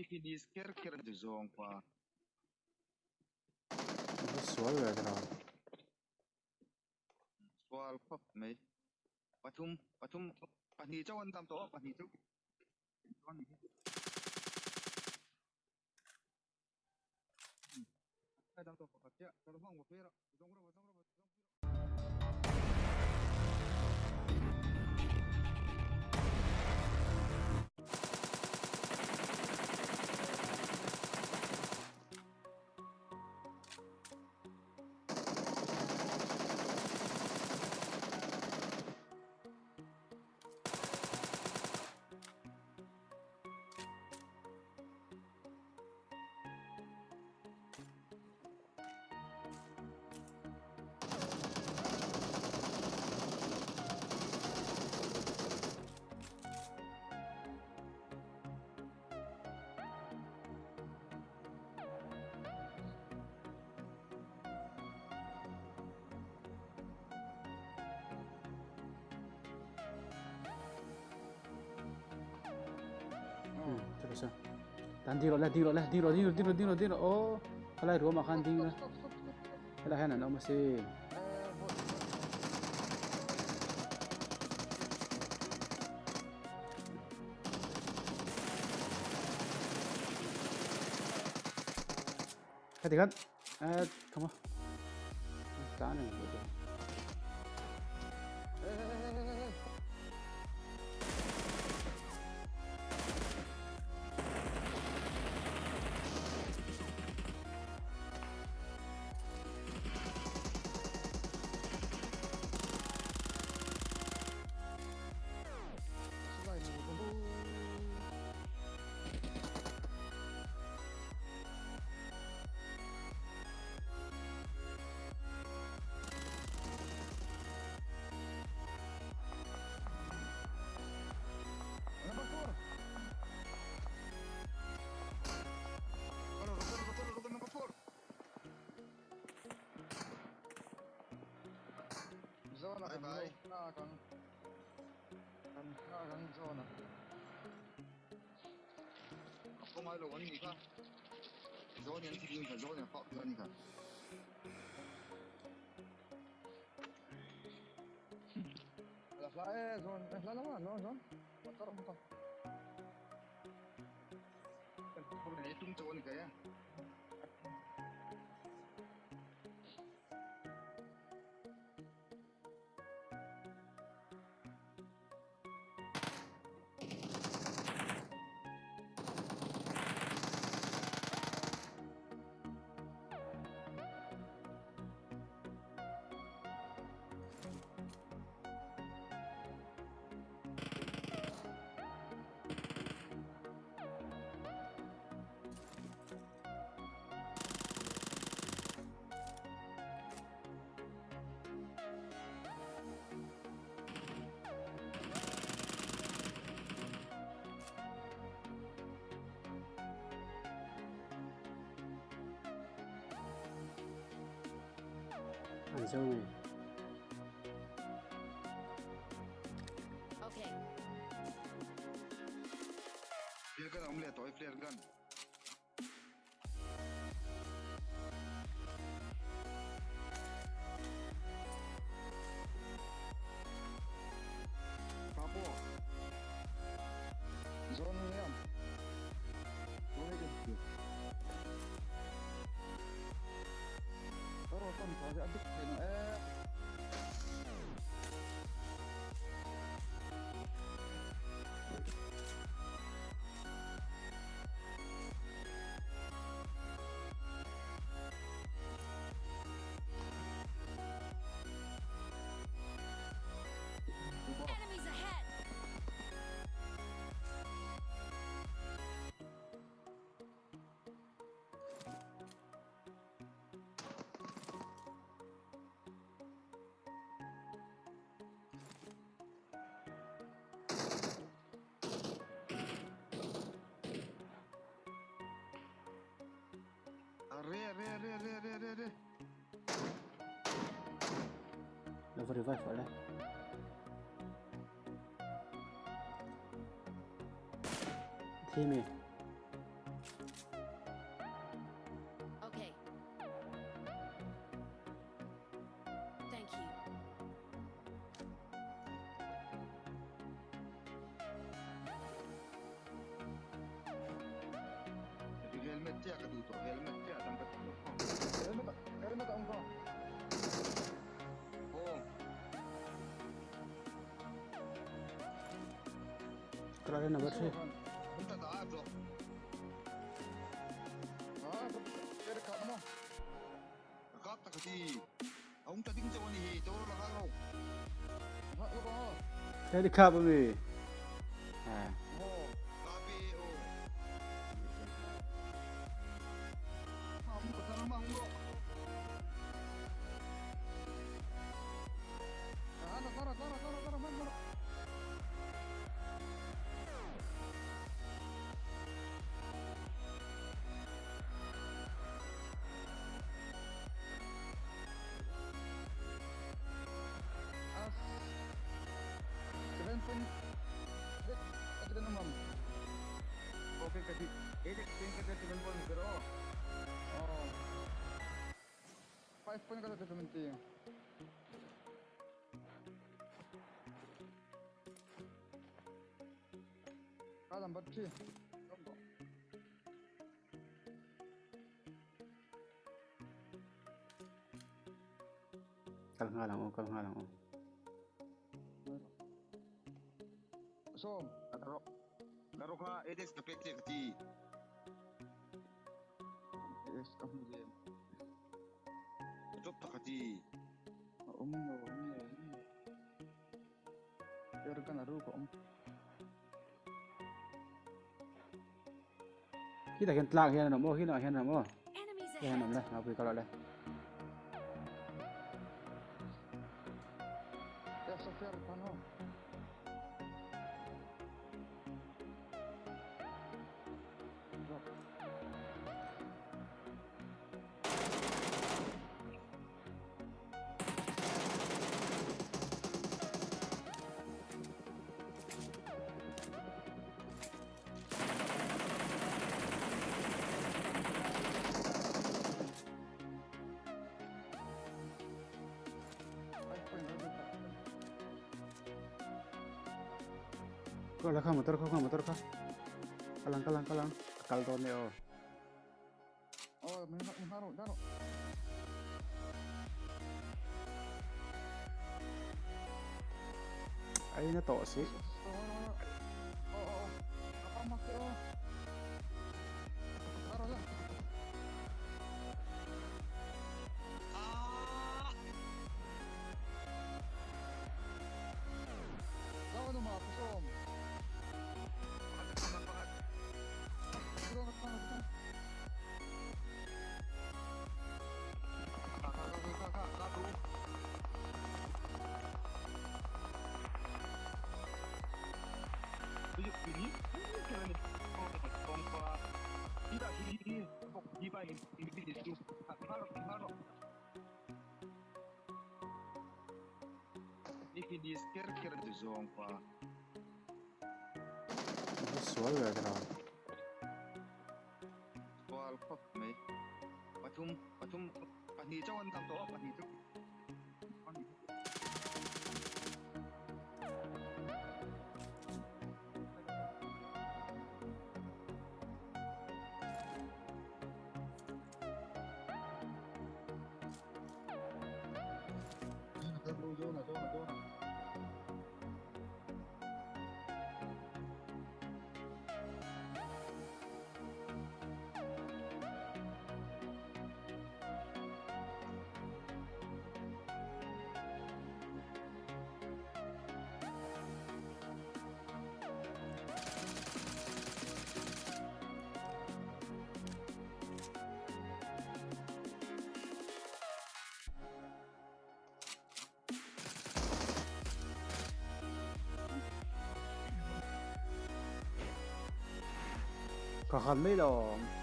Ifinis kira de zong pa. Sual rồi cái nào. Soal pop mai. Patum pani chawan tam to pani chu. Hai tam to patia. Kalau bang bapera. Zong ro. Terus ah. Dan tiro lah. Oh, kalau rumah makan tinggal. Kalau kan anak masih. Katikan, kamu. Tahan ya. Zona bye. Nakakang zona. Ako may lawan ni ka. Zona yan tigil ka, zona pa ni ka. La zona, la naman, no, zona. Motor mo to. Pag na itong zona kaya. Zoom. Okay. Flare gun हमले तो flare gun. Papo. Zone में हम. Zone के. और अपन तो अभी Enemies ahead. Arre. Level revive wala. Team Cek ke dulu, helmet cek sampai Helmet tak engkau. oh, Kalian apa sih? minta tak ada. Ah, kira kamu. Kata kasi, ang tading sa wani hito, lakalo. Hak lu kau. Jadi kap abi. Ah, Oh, Tapi oh, kamu kesana mah enggak. tara, man. As 7 point. At the number. Okay kasi, edit din kita 7 point pero Oh. 5 point kata 70. Kalam bachi. kalau ngalang oh. So, laro ka edit ka pekce kasi. yes, kamu je. Tutup tak kasi. Umno. Kira kan aru ko. Kita kan telak hian nama, kita hian nama. Enemies Hian ahead. nama lah, ngapain kalau lah. Ya, Sofia pano. Drop. Kau lah motor kah? Kalang. Kal tahun ni oh. Oh, menharu. Ay na to sih. Oh. Apa maksud oh? Taruh lah. Ah! Lawan rumah aku som. Turun ke sana. Kakak. Ini kira ni kompa tidak ini di bayi ini itu halo ini di kira di zone pa Visual ya kenal. soal kok me patum pani cawan tam to pani tu zona. Kakakไม่ลอง